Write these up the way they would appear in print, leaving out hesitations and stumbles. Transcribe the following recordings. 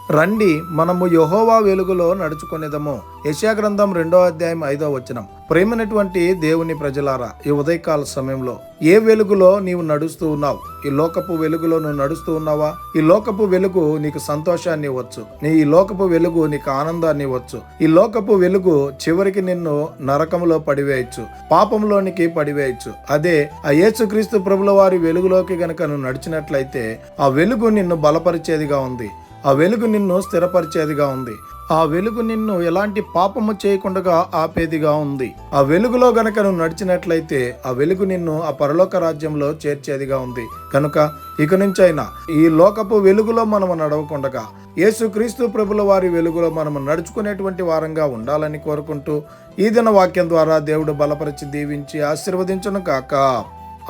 రండి మనము యెహోవా వెలుగులో నడుచుకొనేదము. యెషయా గ్రంథం 2:5 ప్రేమైనటువంటి దేవుని ప్రజలారా, ఈ ఉదయకాల సమయంలో ఏ వెలుగులో నీవు నడుస్తూ ఉన్నావు? ఈ లోకపు వెలుగులో నువ్వు నడుస్తూ ఉన్నావా? ఈ లోకపు వెలుగు నీకు సంతోషాన్ని ఇవ్వచ్చు, ఈ లోకపు వెలుగు నీకు ఆనందాన్ని ఇవ్వచ్చు. ఈ లోకపు వెలుగు చివరికి నిన్ను నరకములో పడివేయచ్చు, పాపంలోనికి పడివేయచ్చు. అదే ఆ యేసుక్రీస్తు ప్రభుల వారి వెలుగులోకి గనక నువ్వు నడిచినట్లయితే ఆ వెలుగు నిన్ను బలపరిచేదిగా ఉంది, ఆ వెలుగు నిన్ను స్థిరపరిచేదిగా ఉంది, ఆ వెలుగు నిన్ను ఎలాంటి పాపము చేయకుండా ఆపేదిగా ఉంది. ఆ వెలుగులో గనక నువ్వు నడిచినట్లయితే ఆ వెలుగు నిన్ను ఆ పరలోక రాజ్యంలో చేర్చేదిగా ఉంది. కనుక ఇక నుంచైనా ఈ లోకపు వెలుగులో మనము నడవకుండగా యేసుక్రీస్తు ప్రభుల వారి వెలుగులో మనము నడుచుకునేటువంటి వారంగా ఉండాలని కోరుకుంటూ ఈ దిన వాక్యం ద్వారా దేవుడు బలపరిచి దీవించి ఆశీర్వదించును కాక.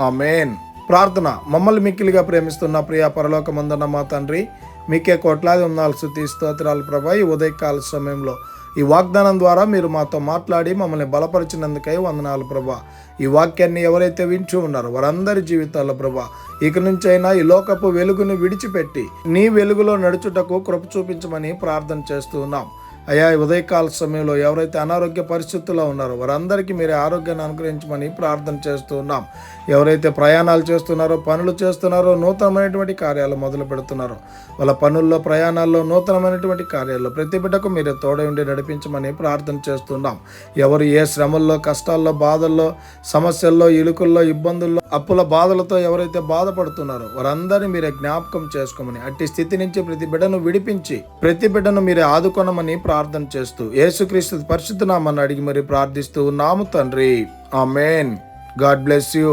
ఆమేన్. ప్రార్థన. మమ్మల్ని మిక్కిలిగా ప్రేమిస్తున్న ప్రియ పరలోకమందున్న మా తండ్రి, మీకే కోట్లాది వందనాలు, స్తుతి స్తోత్రాలు ప్రభా. ఈ ఉదయకాల సమయంలో ఈ వాగ్దానం ద్వారా మీరు మాతో మాట్లాడి మమ్మల్ని బలపరిచినందుకై వందనాలు ప్రభా. ఈ వాక్యాన్ని ఎవరైతే వింటూ ఉన్నారో వారందరి జీవితాల్లో ప్రభా ఇక నుంచైనా ఈ లోకపు వెలుగును విడిచిపెట్టి నీ వెలుగులో నడుచుటకు కృప చూపించమని ప్రార్థన చేస్తూ ఉన్నాం. అయ్యా, ఈ ఉదయకాల సమయంలో ఎవరైతే అనారోగ్య పరిస్థితుల్లో ఉన్నారో వారందరికీ మీరే ఆరోగ్యాన్ని అనుగ్రహించమని ప్రార్థన చేస్తూ ఉన్నాం. ఎవరైతే ప్రయాణాలు చేస్తున్నారో, పనులు చేస్తున్నారో, నూతనమైనటువంటి కార్యాలు మొదలు పెడుతున్నారో, వాళ్ళ పనుల్లో, ప్రయాణాల్లో, నూతనమైనటువంటి కార్యాల్లో ప్రతి బిడ్డకు మీరే తోడై ఉండి నడిపించమని ప్రార్థన చేస్తున్నాం. ఎవరు ఏ శ్రమల్లో, కష్టాల్లో, బాధల్లో, సమస్యల్లో, ఇరుకుల్లో, ఇబ్బందుల్లో, అప్పుల బాధలతో ఎవరైతే బాధపడుతున్నారో వారందరినీ మీరే జ్ఞాపకం చేసుకోమని, అట్టి స్థితి నుంచి ప్రతి బిడ్డను విడిపించి ప్రతి బిడ్డను మీరే ఆదుకొనమని ప్రార్థన చేస్తూ యేసుక్రీస్తు పరిశుద్ధ నామమున అడిగి మరి ప్రార్థిస్తూ ఉన్నాము తండ్రి. ఆమేన్. God bless you.